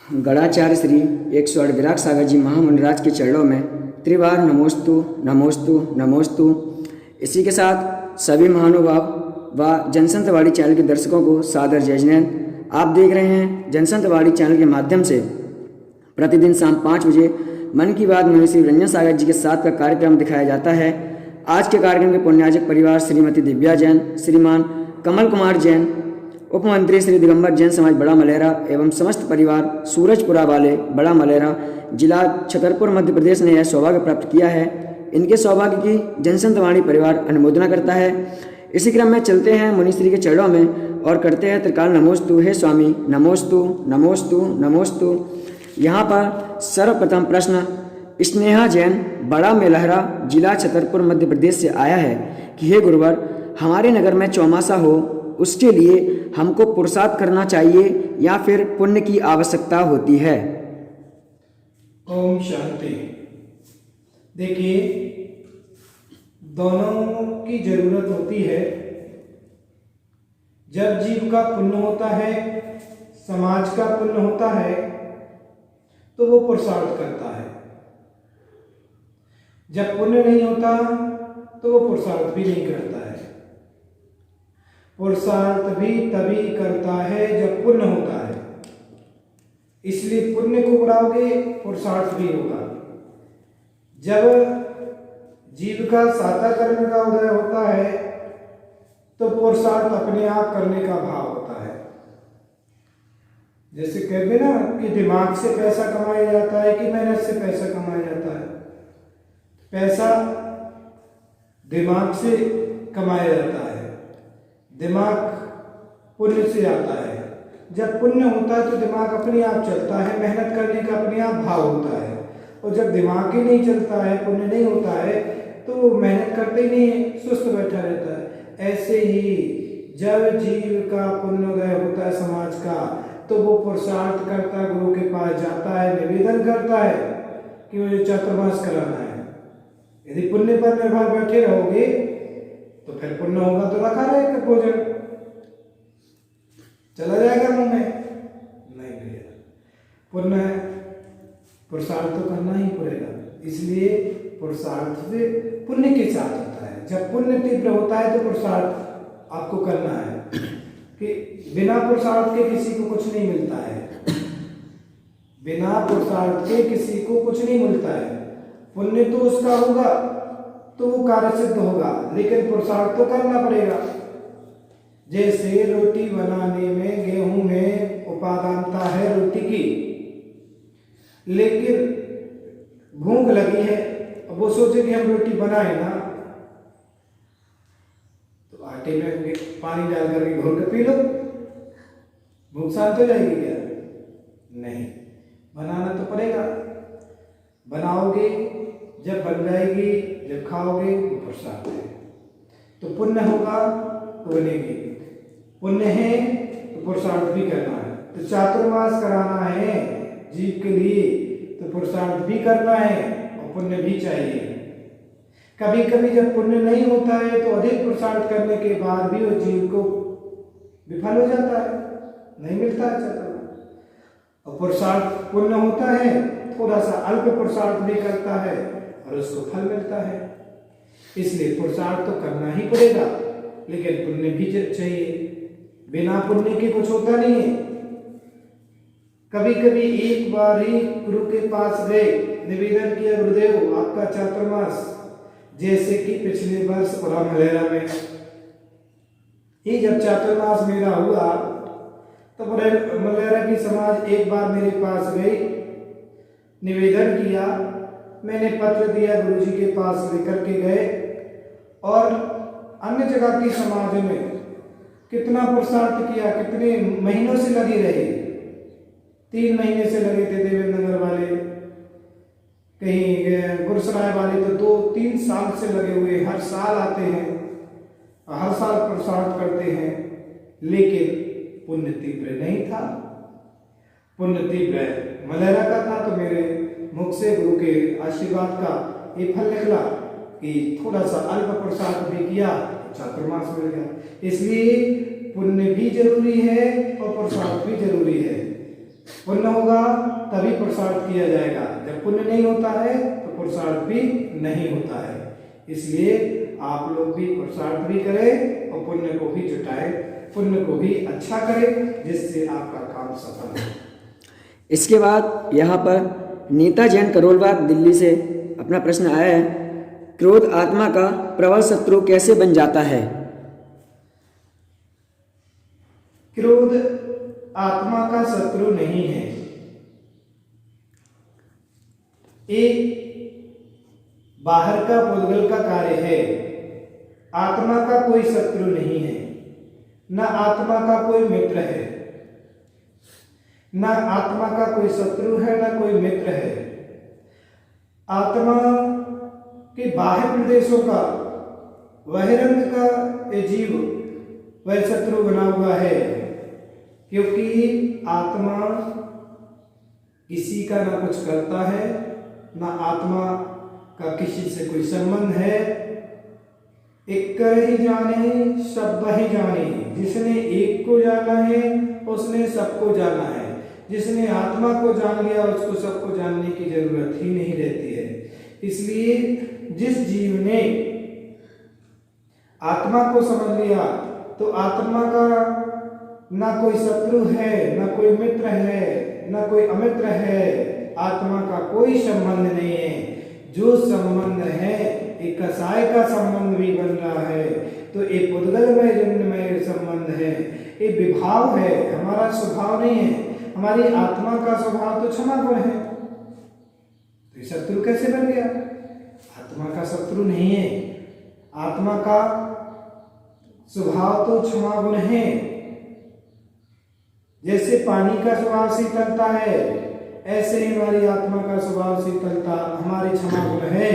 गणाचार्य श्री 108 विराग सागर जी महामुनिराज के चरणों में त्रिवार नमोस्तु नमोस्तु नमोस्तु। इसी के साथ सभी महानुभाव व जनसंतवाड़ी चैनल के दर्शकों को सादर जय जैन। आप देख रहे हैं जनसंतवाड़ी चैनल के माध्यम से प्रतिदिन शाम 5 बजे मन की बात मुनि श्री रंजन सागर जी के साथ का कार्यक्रम दिखाया जाता है। आज के कार्यक्रम के पुण्याजक परिवार श्रीमती दिव्या जैन, श्रीमान कमल कुमार जैन, उप मंत्री श्री दिगंबर जैन समाज बड़ा मलेरा एवं समस्त परिवार सूरजपुरा वाले बड़ा मलेरा जिला छतरपुर मध्य प्रदेश ने यह सौभाग्य प्राप्त किया है। इनके सौभाग्य की जनसंतवाणी परिवार अनुमोदना करता है। इसी क्रम में चलते हैं मुनिश्री के चरणों में और करते हैं त्रिकाल नमोस्तु। हे स्वामी नमोस्तु नमोस्तु नमोस्तु। यहाँ पर सर्वप्रथम प्रश्न स्नेहा जैन बड़ा मेलहरा जिला छतरपुर मध्य प्रदेश से आया है कि हे गुरुवर, हमारे नगर में चौमासा हो, उसके लिए हमको पुरुषार्थ करना चाहिए या फिर पुण्य की आवश्यकता होती है? ओम शांति। देखिए, दोनों की जरूरत होती है। जब जीव का पुण्य होता है, समाज का पुण्य होता है, तो वो पुरुषार्थ करता है। जब पुण्य नहीं होता तो वो पुरुषार्थ भी नहीं करता है। पुरुषार्थ भी तभी करता है जब पुण्य होता है। इसलिए पुण्य को बढ़ाओगे, पुरुषार्थ भी होगा। जब जीव का साता कर्म का उदय होता है तो पुरुषार्थ अपने आप करने का भाव होता है। जैसे कहते ना कि दिमाग से पैसा कमाया जाता है कि मेहनत से पैसा कमाया जाता है। पैसा दिमाग से कमाया जाता है, दिमाग पुण्य से आता है। जब पुण्य होता है तो दिमाग अपने आप चलता है, मेहनत करने का अपने आप भाव होता है। और जब दिमाग ही नहीं चलता है, पुण्य नहीं होता है, तो मेहनत करते ही नहीं, सुस्त बैठा रहता है। ऐसे ही जब जीव का पुण्योदय होता है समाज का, तो वो पुरुषार्थ करता, गुरु के पास जाता है, निवेदन करता है कि मुझे चातुर्मास कराना है। यदि पुण्य पर निर्भर बैठे रहोगे तो फिर पुण्य होगा तो रखा रहेगा, भोजन चला जाएगा मुंह में, नहीं भैया। पुण्य पुरुषार्थ तो करना ही पड़ेगा। इसलिए पुरुषार्थ से पुण्य के साथ होता है। जब पुण्य तीव्र होता है तो पुरुषार्थ आपको करना है कि बिना पुरुषार्थ के किसी को कुछ नहीं मिलता है। बिना पुरुषार्थ के किसी को कुछ नहीं मिलता है। पुण्य तो उसका होगा तो वो कार्य सिद्ध होगा, लेकिन पुरुषार्थ तो करना पड़ेगा। जैसे रोटी बनाने में गेहूं में उपादानता है रोटी की, लेकिन भूख लगी है, अब वो सोचे कि हम रोटी बनाए ना, तो आटे में पानी डाल करके घोल के पी लो, भूख शांत हो जाएगी क्या? नहीं, बनाना तो पड़ेगा। बनाओगे, जब बन जाएगी, जब खाओगे तो पुरुषार्थ है। तो पुण्य होगा तो बनेगी, पुण्य है तो पुरुषार्थ भी करना है। तो चातुर्मास कराना है जीव के लिए तो पुरुषार्थ भी करना है और पुण्य भी चाहिए। कभी कभी जब पुण्य नहीं होता है तो अधिक पुरुषार्थ करने के बाद भी वो जीव को विफल हो जाता है, नहीं मिलता है चातुर्मास। और पुरुषार्थ पुण्य होता है, थोड़ा सा अल्प पुरुषार्थ भी करता है और उसको फल मिलता है। इसलिए पुरुषार्थ तो करना ही पड़ेगा, लेकिन पुण्य भी चाहिए। बिना पुण्य के कुछ होता नहीं है। कभी कभी एक बार ही गुरु के पास गए, निवेदन किया, गुरुदेव आपका चातुर्मास, जैसे कि पिछले वर्ष बड़ा मलेरा में ही जब चातुर्मास मेरा हुआ तो बड़े मलेरा की समाज एक बार मेरे पास गई, निवेदन किया, मैंने पत्र दिया, गुरुजी के पास लेकर के गए। और अन्य जगह की समाज में कितना पुरुषार्थ किया, कितने महीनों से लगे रहे, 3 महीने से लगे थे देवेंद्र नगर वाले, कहीं गुरसराय वाले तो 2-3 साल से लगे हुए, हर साल आते हैं, हर साल पुरुषार्थ करते हैं, लेकिन पुण्य तीव्र नहीं था। पुण्य तीव्र मलेरा का था। तो मेरे मुख से गुरु के आशीर्वाद का ये फल निकला कि थोड़ा सा अल्प पुरुषार्थ भी किया, चातुर्मास मिल गया। इसलिए पुण्य भी जरूरी है और पुरुषार्थ भी जरूरी है। पुण्य होगा तभी पुरुषार्थ किया जाएगा, जब पुण्य नहीं होता है तो पुरुषार्थ भी नहीं होता है। इसलिए आप लोग भी पुरुषार्थ भी करें और पुण्य को भी जुटाएं, पुण्य को भी अच्छा करें, जिससे आपका काम सफल हो। इसके बाद यहाँ पर नीता जैन करोलबाग दिल्ली से अपना प्रश्न आया है, क्रोध आत्मा का प्रबल शत्रु कैसे बन जाता है? क्रोध आत्मा का शत्रु नहीं है, एक बाहर का पुद्गल का कार्य है। आत्मा का कोई शत्रु नहीं है, न आत्मा का कोई मित्र है, न आत्मा का कोई शत्रु है, न कोई मित्र है। आत्मा के बाह्य प्रदेशों का बहिरंग का ये जीव वह शत्रु बना हुआ है, क्योंकि आत्मा किसी का ना कुछ करता है, ना आत्मा का किसी से कोई संबंध है। एक ही जाने सब ही जाने, जिसने एक को जाना है उसने सबको जाना है। जिसने आत्मा को जान लिया उसको सबको जानने की जरूरत ही नहीं रहती है। इसलिए जिस जीव ने आत्मा को समझ लिया तो आत्मा का ना कोई शत्रु है, ना कोई मित्र है, ना कोई अमित्र है। आत्मा का कोई संबंध नहीं है। जो संबंध है एक कसाय का संबंध भी बन रहा है, तो एक उद्गलमय जन्ममय संबंध है, एक विभाव है, हमारा स्वभाव नहीं है। हमारी आत्मा का स्वभाव तो क्षमा गुण है, तो ये शत्रु कैसे बन गया? आत्मा का शत्रु नहीं है, आत्मा का स्वभाव तो क्षमा गुण है। जैसे पानी का स्वभाव शीतलता है, ऐसे ही हमारी आत्मा का स्वभाव शीतलता, हमारी क्षमा गुण है।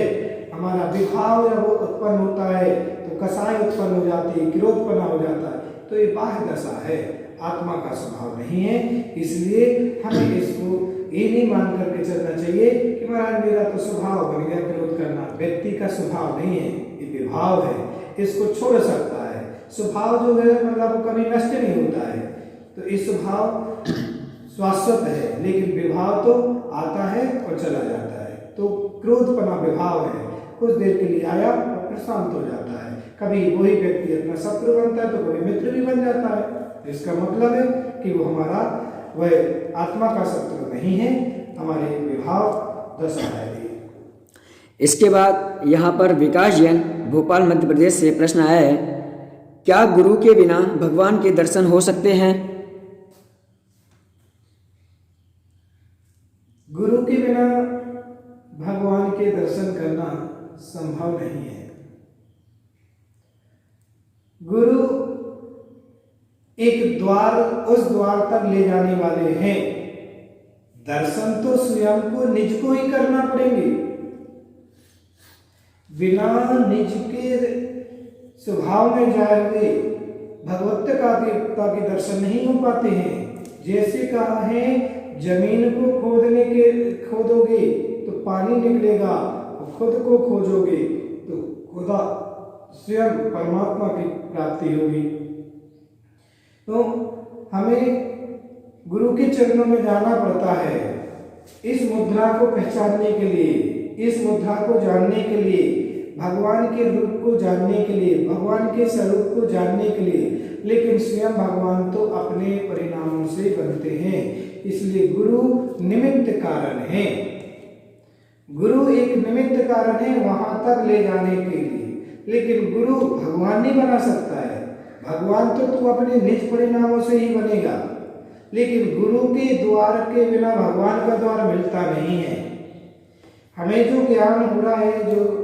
हमारा विभाव जब वो उत्पन्न होता है तो कसाय उत्पन्न हो जाती है, क्रोधपना हो जाता है, तो ये बाह्य दशा है, आत्मा का स्वभाव नहीं है। इसलिए हमें इसको ये नहीं मान करके चलना चाहिए कि महाराज मेरा तो स्वभाव बन गया क्रोध करना। व्यक्ति का स्वभाव नहीं है, ये विभाव है, इसको छोड़ सकता है। स्वभाव जो है मतलब वो कभी नष्ट नहीं होता है, तो ये स्वभाव शाश्वत है, लेकिन विभाव तो आता है और चला जाता है। तो क्रोधपना विभाव है, कुछ देर के लिए आया और फिर शांत हो जाता है। कभी वही व्यक्ति अपना शत्रु बनता है तो कभी मित्र भी बन जाता है। इसका मतलब है कि वो हमारा वह आत्मा का शत्रु नहीं है, हमारे विभाव दशा है। इसके बाद यहाँ पर विकास जैन भोपाल मध्य प्रदेश से प्रश्न आया है, क्या गुरु के बिना भगवान के दर्शन हो सकते हैं? गुरु के बिना भगवान के दर्शन करना संभव नहीं है। गुरु एक द्वार, उस द्वार तक ले जाने वाले हैं। दर्शन तो स्वयं को निज को ही करना पड़ेंगे। बिना निज के स्वभाव में जाए हुए भगवत्ता के दर्शन नहीं हो पाते हैं। जैसे कहा है, जमीन को खोदोगे तो पानी निकलेगा, खुद को खोजोगे तो खुदा स्वयं परमात्मा की प्राप्ति होगी। तो हमें गुरु के चरणों में जाना पड़ता है, इस मुद्रा को पहचानने के लिए, इस मुद्रा को जानने के लिए, भगवान के रूप को जानने के लिए, भगवान के स्वरूप को जानने के लिए। लेकिन स्वयं भगवान तो अपने परिणामों से बनते हैं, इसलिए गुरु निमित्त कारण है। गुरु एक निमित्त कारण है वहां तक ले जाने के लिए, लेकिन गुरु भगवान नहीं बना सकता है। भगवान तो तू अपने निज परिणामों से ही बनेगा, लेकिन गुरु के द्वार के बिना भगवान का द्वार मिलता नहीं है। हमें जो ज्ञान हो रहा है, जो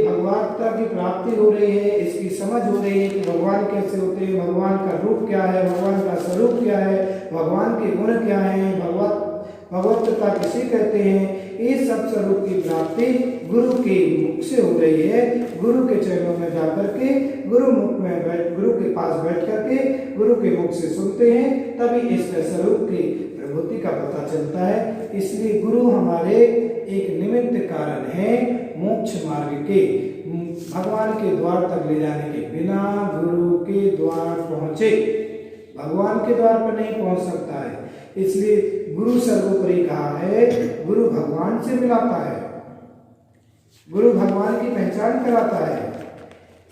भगवत्ता की प्राप्ति हो रही है, इसकी समझ हो रही है कि भगवान कैसे होते हैं, भगवान का रूप क्या है, भगवान का स्वरूप क्या है, भगवान के गुण क्या है, भगवत्ता किसे कहते हैं, ये सब स्वरूप की प्राप्ति गुरु के मुख से हो रही है। गुरु के चरणों में जाकर के, गुरु के पास बैठ करके गुरु के मुख से सुनते हैं, तभी इसके स्वरूप की प्रभुति का पता चलता है। इसलिए गुरु हमारे एक निमित्त कारण है मोक्ष मार्ग के, भगवान के द्वार तक ले जाने के। बिना गुरु के द्वार पहुंचे भगवान के द्वार पर नहीं पहुंच सकता है। इसलिए गुरु सर्वोपरि कहा है, गुरु भगवान से मिलाता है, गुरु भगवान की पहचान कराता है।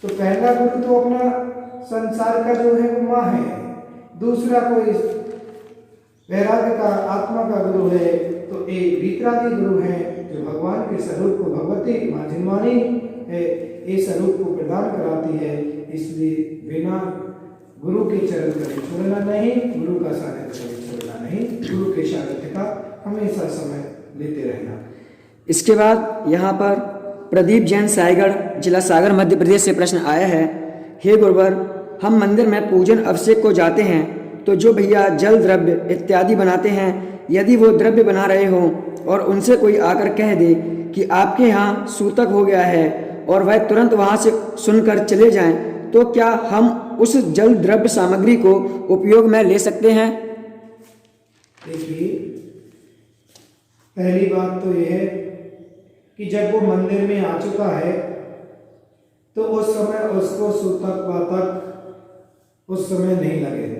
तो पहला गुरु तो अपना संसार का जो है वो माँ है, दूसरा कोई वैराग्य का आत्मा का गुरु है, तो एक वितरागी गुरु है जो भगवान के स्वरूप को, भगवती माँ जिनवानी है, ये स्वरूप को प्रदान कराती है। इसलिए बिना गुरु के चरण कभी छोड़ना नहीं, गुरु का सानिध्य कभी छोड़ना नहीं, गुरु के सानिध्य का हमेशा समय लेते रहना। इसके बाद यहाँ पर प्रदीप जैन सायगढ़, जिला सागर, मध्य प्रदेश से प्रश्न आया है। हे गुरुवर, हम मंदिर में पूजन अभिषेक को जाते हैं तो जो भैया जल द्रव्य इत्यादि बनाते हैं, यदि वो द्रव्य बना रहे हों और उनसे कोई आकर कह दे कि आपके यहाँ सूतक हो गया है और वह तुरंत वहाँ से सुनकर चले जाएं, तो क्या हम उस जल द्रव्य सामग्री को उपयोग में ले सकते हैं? देखिए, पहली बात तो यह है कि जब वो मंदिर में आ चुका है तो उस समय उसको सूतक पातक उस समय नहीं लगे।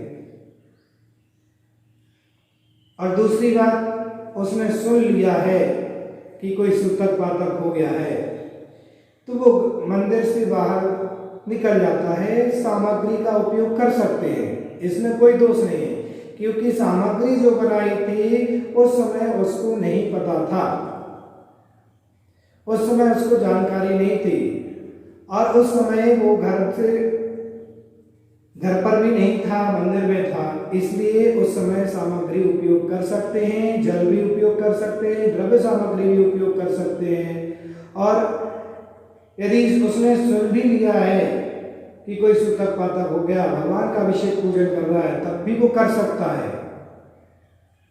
और दूसरी बात, उसने सुन लिया है कि कोई सूतक पातक हो गया है तो वो मंदिर से बाहर निकल जाता है, सामग्री का उपयोग कर सकते हैं, इसमें कोई दोष नहीं है, क्योंकि सामग्री जो बनाई थी उस समय उसको नहीं पता था, उस समय उसको जानकारी नहीं थी, और उस समय वो घर पर भी नहीं था, मंदिर में था, इसलिए उस समय सामग्री उपयोग कर सकते हैं, जल भी उपयोग कर सकते हैं, द्रव्य सामग्री भी उपयोग कर सकते हैं। और यदि उसने सुन भी लिया है कि कोई सूतक पातक हो गया, भगवान का अभिषेक पूजन कर रहा है, तब भी वो कर सकता है।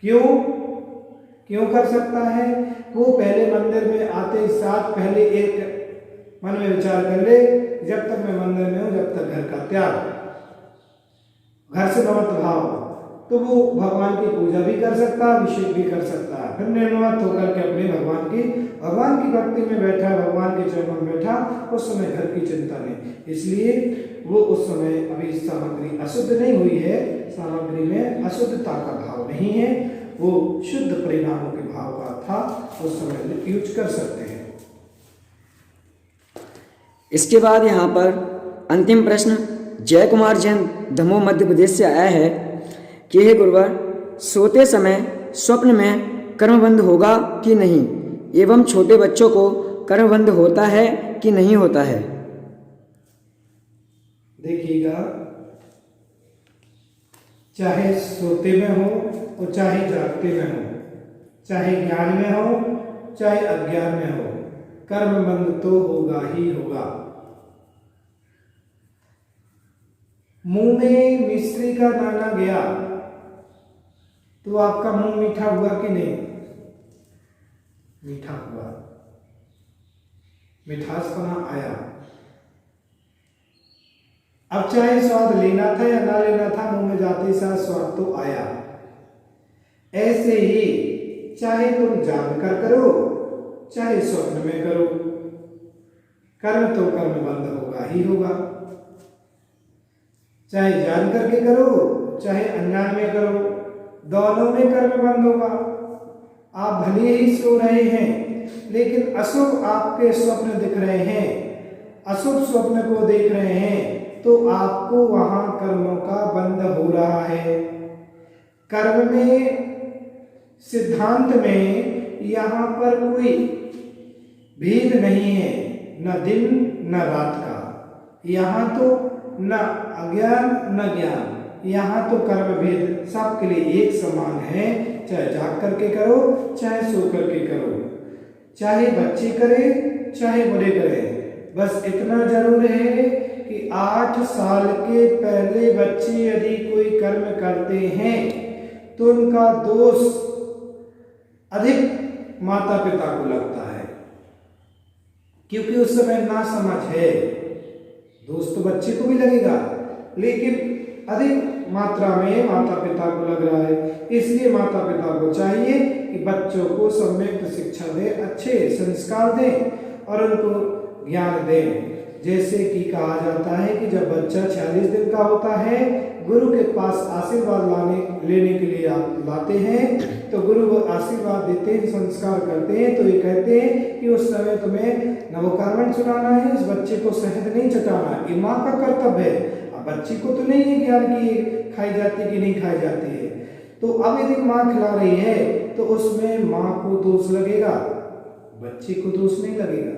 क्यों कर सकता है? वो पहले मंदिर में आते साथ पहले एक मन में विचार कर ले, जब तक मैं मंदिर में हूं, जब तक घर का त्याग, घर से ममत्व भाव, तो वो भगवान की पूजा भी कर सकता है, अभिषेक भी कर सकता है। फिर निर्मत होकर के अपने भगवान की भक्ति में बैठा, भगवान के चरणों में बैठा, उस समय घर की चिंता नहीं, इसलिए वो उस समय अभी सामग्री अशुद्ध नहीं हुई है, सामग्री में अशुद्धता का भाव नहीं है, वो शुद्ध परिणामों के भाव का था, उस समय यूज कर सकते हैं। इसके बाद यहाँ पर अंतिम प्रश्न जय कुमार जैन, दमोह, मध्य प्रदेश से आया है कि हे गुरुवर, सोते समय स्वप्न में कर्मबंध होगा कि नहीं, एवं छोटे बच्चों को कर्मबंध होता है कि नहीं होता है? देखिएगा, चाहे सोते में हो और चाहे जागते में हो, चाहे ज्ञान में हो चाहे अज्ञान में हो, कर्मबंध तो होगा ही होगा। मुंह में मिश्री का दाना गया तो आपका मुंह मीठा हुआ कि नहीं? मीठा हुआ, मिठासपना आया। अब चाहे स्वाद लेना था या ना लेना था, मुंह में जाते साथ स्वाद तो आया। ऐसे ही चाहे तुम जाग कर करो चाहे स्वप्न में करो, कर्म तो कर्म बंद होगा ही होगा। चाहे जान करके करो चाहे अनजान में करो, दोनों में कर्म बंद होगा। आप भले ही सो रहे हैं लेकिन अशुभ आपके स्वप्न दिख रहे हैं, अशुभ स्वप्न को देख रहे हैं, तो आपको वहां कर्मों का बंध हो रहा है। कर्म में, सिद्धांत में यहाँ पर कोई भेद नहीं है, न दिन न रात का। यहाँ तो न अज्ञान न ज्ञान, यहाँ तो कर्म भेद सबके लिए एक समान है। चाहे जाग करके करो चाहे सो करके करो, चाहे बच्चे करे चाहे बड़े करे, बस इतना जरूर है कि 8 साल के पहले बच्चे यदि कोई कर्म करते हैं तो उनका दोष अधिक माता पिता को लगता है, क्योंकि उस समय ना समझ है। दोष तो बच्चे को भी लगेगा लेकिन अधिक मात्रा में माता पिता को लग रहा है। इसलिए माता पिता को चाहिए कि बच्चों को सम्यक शिक्षा दें, अच्छे संस्कार दें और उनको ज्ञान दें। जैसे कि कहा जाता है कि जब बच्चा 46 दिन का होता है, गुरु के पास आशीर्वाद लेने के लिए आप लाते हैं, तो गुरु वो आशीर्वाद देते हैं, संस्कार करते हैं, तो ये कहते हैं कि उस समय तुम्हें नवोकार्मण सुनाना है, उस बच्चे को शहद नहीं चटाना, ये माँ का कर्तव्य है। अब बच्ची को तो नहीं है ज्ञान की खाई जाती कि नहीं खाई जाती है, तो अब यदि माँ खिला रही है तो उसमें माँ को दोष लगेगा, बच्चे को दोष नहीं लगेगा।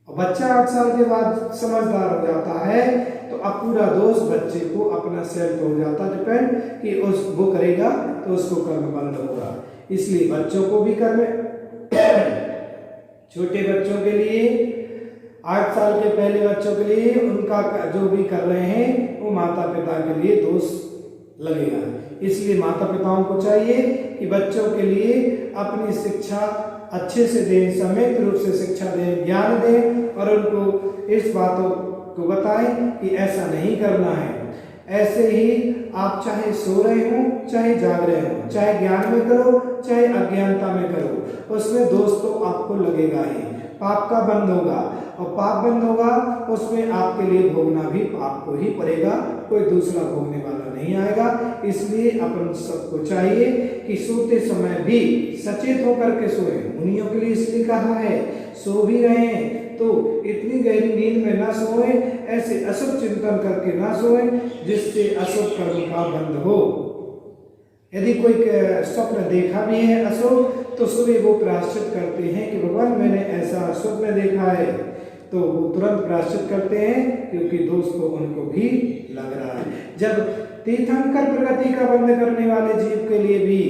और बच्चा 8 साल के बाद समझदार हो जाता है, तो अब पूरा दोष बच्चे को अपना सेल्फ हो जाता है डिपेंड कि उस वो करेगा तो उसको कर्म बंद होगा। इसलिए बच्चों को भी कर्म छोटे बच्चों के लिए 8 साल के पहले बच्चों के लिए उनका जो भी कर रहे हैं वो माता पिता के लिए दोष लगेगा। इसलिए माता पिताओं को चाहिए कि बच्चों के लिए अपनी शिक्षा अच्छे से दें, समेत रूप से शिक्षा दें, ज्ञान दें और उनको इस बातों को बताएं कि ऐसा नहीं करना है। ऐसे ही आप चाहे सो रहे हो चाहे जाग रहे हो, चाहे ज्ञान में करो चाहे अज्ञानता में करो, उसमें दोष तो आपको लगेगा ही, पाप का बंद होगा, और पाप बंद होगा उसमें आपके लिए भोगना भी पाप को ही पड़ेगा, कोई दूसरा भोगने वाला नहीं आएगा। इसलिए अपन सबको चाहिए कि सोते समय भी सचेत होकर के सोए। मुनियों के लिए इसलिए कहा है सो भी रहे हैं तो इतनी गहरी नींद में ना सोए, ऐसे अशुभ चिंतन करके ना सोए जिससे अशुभ कर्म का बंध हो। यदि कोई स्वप्न देखा भी है अशुभ तो सुबह वो प्रायश्चित करते हैं कि भगवान मैंने ऐसा स्वप्न देखा है, तो वो तुरंत प्रायश्चित करते हैं क्योंकि दोष तो उनको भी लग रहा है। जब तीर्थंकर प्रगति का बंद करने वाले जीव के लिए भी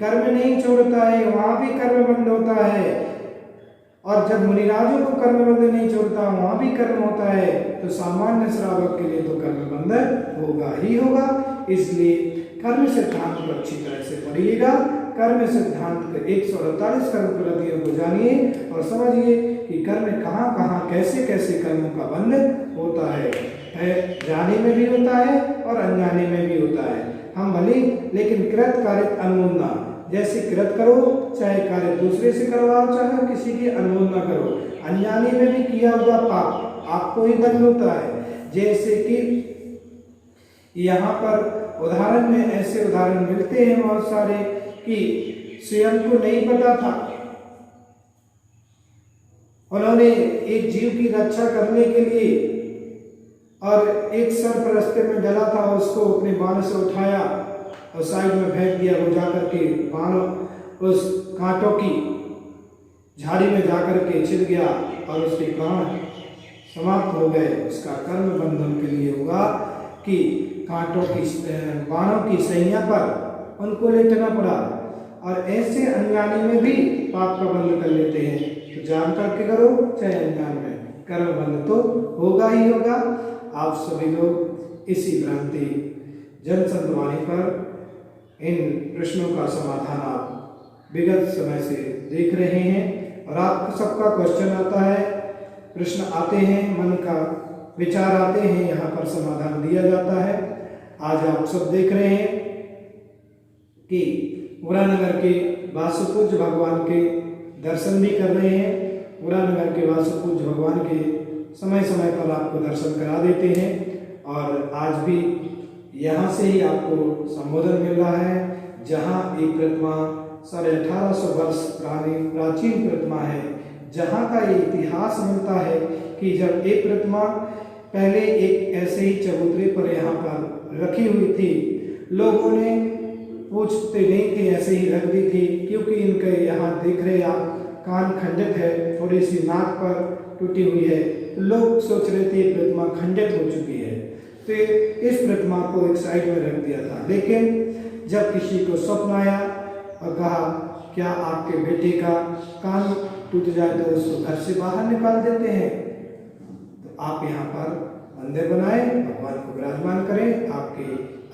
कर्म नहीं छोड़ता है, वहां भी कर्म बंद होता है, और जब मुनिराजों को कर्म बंद नहीं छोड़ता वहां भी कर्म होता है, तो सामान्य श्रावक के लिए तो कर्म बंद होगा ही होगा। इसलिए कर्म सिद्धांत को अच्छी तरह से पढ़िएगा। कर्म सिद्धांत के 148 कर्म पद्धतियों को जानिए और समझिए कि कर्म कहाँ कहाँ कैसे कैसे कर्मों का बंध होता है, जाने में भी होता है और अनजाने में भी होता है। हम भले लेकिन कृत कारित अनुमोदना, जैसे कृत करो चाहे कार्य दूसरे से करवाओ चाहे किसी की अनुमोदना करो, अनजाने में भी किया हुआ पाप आपको ही दंड होता है। जैसे कि यहाँ पर उदाहरण में ऐसे उदाहरण मिलते हैं बहुत सारे कि स्वयं को नहीं पता था, उन्होंने एक जीव की रक्षा करने के लिए और एक सर्प रास्ते में डला था, उसको अपने बाण से उठाया और साइड में फेंक दिया। वो जाकर के बाण उस कांटों की झाड़ी में जाकर के छिद गया और उसके प्राण समाप्त हो गए। उसका कर्म बंधन के लिए होगा कि कांटों की बाणों की सैया पर उनको लेटना पड़ा, और ऐसे अनजाने में भी पाप का बंध कर लेते हैं। तो जान करके करो चाहे अनजान में, कर्म बंध तो होगा ही होगा। आप सभी लोग इसी भ्रांति जनसंतवाणी पर इन प्रश्नों का समाधान आप विगत समय से देख रहे हैं, और आप सबका क्वेश्चन आता है, प्रश्न आते हैं, मन का विचार आते हैं, यहाँ पर समाधान दिया जाता है। आज आप सब देख रहे हैं कि मुरानगर के वासुपूज्य भगवान के दर्शन भी कर रहे हैं। मुरानगर के वासुपूज्य भगवान के समय समय पर आपको दर्शन करा देते हैं, और आज भी यहाँ से ही आपको संबोधन मिल रहा है, जहाँ एक प्रतिमा 1850 वर्ष पुरानी प्राचीन प्रतिमा है, जहाँ का ये इतिहास मिलता है कि जब एक प्रतिमा पहले एक ऐसे ही चबूतरे पर यहाँ पर रखी हुई थी, लोगों ने पूछते नहीं थे, ऐसे ही रख दी थी, क्योंकि इनके यहाँ देख रहे आप कान खंडित है, थोड़ी सी नाक पर टूटी हुई है, तो लोग सोच रहे थे प्रतिमा खंडित हो चुकी है, तो इस प्रतिमा को एक साइड में रख दिया था। लेकिन जब किसी को स्वप्न आया और कहा क्या आपके बेटे का कान टूट जाए तो उसको घर से बाहर निकाल देते हैं, तो आप यहाँ पर मंदिर बनाए, भगवान को विराजमान करें, आपके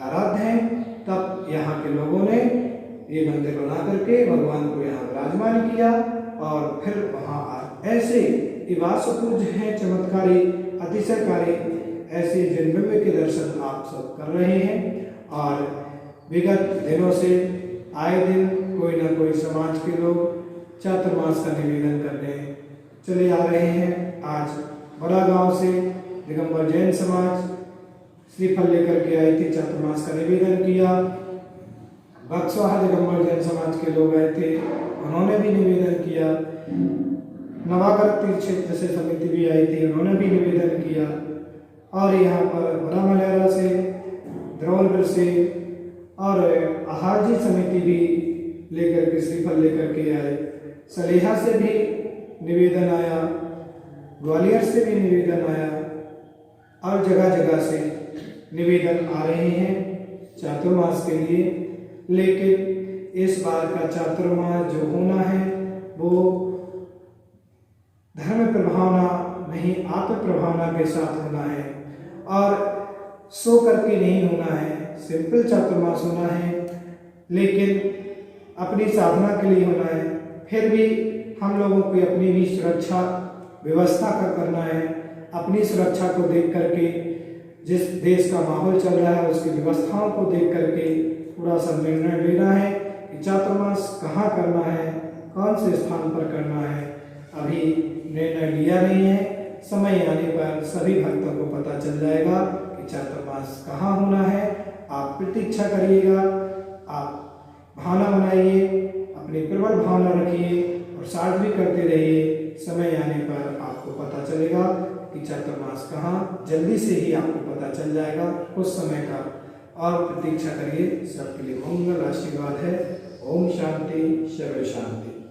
आराध्य हैं। तब यहाँ के लोगों ने ये मंदिर बना करके भगवान को यहाँ विराजमान किया, और फिर वहाँ ऐसे वासुपूज्य हैं, चमत्कारी अतिशयकारी ऐसे जन्मबिंब के दर्शन आप सब कर रहे हैं। और विगत दिनों से आए दिन कोई ना कोई समाज के लोग चातुर्मास का निवेदन करने चले आ रहे हैं। आज बड़ा गांव से दिगंबर जैन समाज श्रीफल लेकर के आए थे, चातुर्मास का निवेदन किया। बक्सवाहा दिगंबर जैन समाज के लोग आए थे, उन्होंने भी निवेदन किया। नवागढ़ तीर्थ क्षेत्र से समिति भी आई थी, उन्होंने भी निवेदन किया। और यहाँ पर बड़ा मलहरा से, धरौलगढ़ से और आहारजी समिति भी लेकर के श्रीफल लेकर के आए। सलेहा से भी निवेदन आया, ग्वालियर से भी निवेदन आया और जगह जगह से निवेदन आ रहे हैं चातुर्मास के लिए। लेकिन इस बार का चातुर्मास जो होना है वो धर्म प्रभावना नहीं, आत्म प्रभावना के साथ होना है और सो करके नहीं होना है। सिंपल चातुर्मास होना है, लेकिन अपनी साधना के लिए होना है। फिर भी हम लोगों को अपनी भी सुरक्षा व्यवस्था का करना है। अपनी सुरक्षा को देख करके, जिस देश का माहौल चल रहा है उसकी व्यवस्थाओं को देख करके थोड़ा सा निर्णय लेना है कि चातुर्मास कहाँ करना है, कौन से स्थान पर करना है। अभी निर्णय लिया नहीं है, समय आने पर सभी भक्तों को पता चल जाएगा कि चातुर्मास कहाँ होना है। आप प्रतीक्षा करिएगा, आप भावना बनाइए, अपनी प्रबल भावना रखिए और साधना करते रहिए। समय आने पर आपको पता चलेगा कि चातुर्मास कहाँ, जल्दी से ही आपको पता चल जाएगा कुछ समय का। और प्रतीक्षा करिए, सबके लिए मंगल आशीर्वाद है। ओम शांति, सर्व शांति।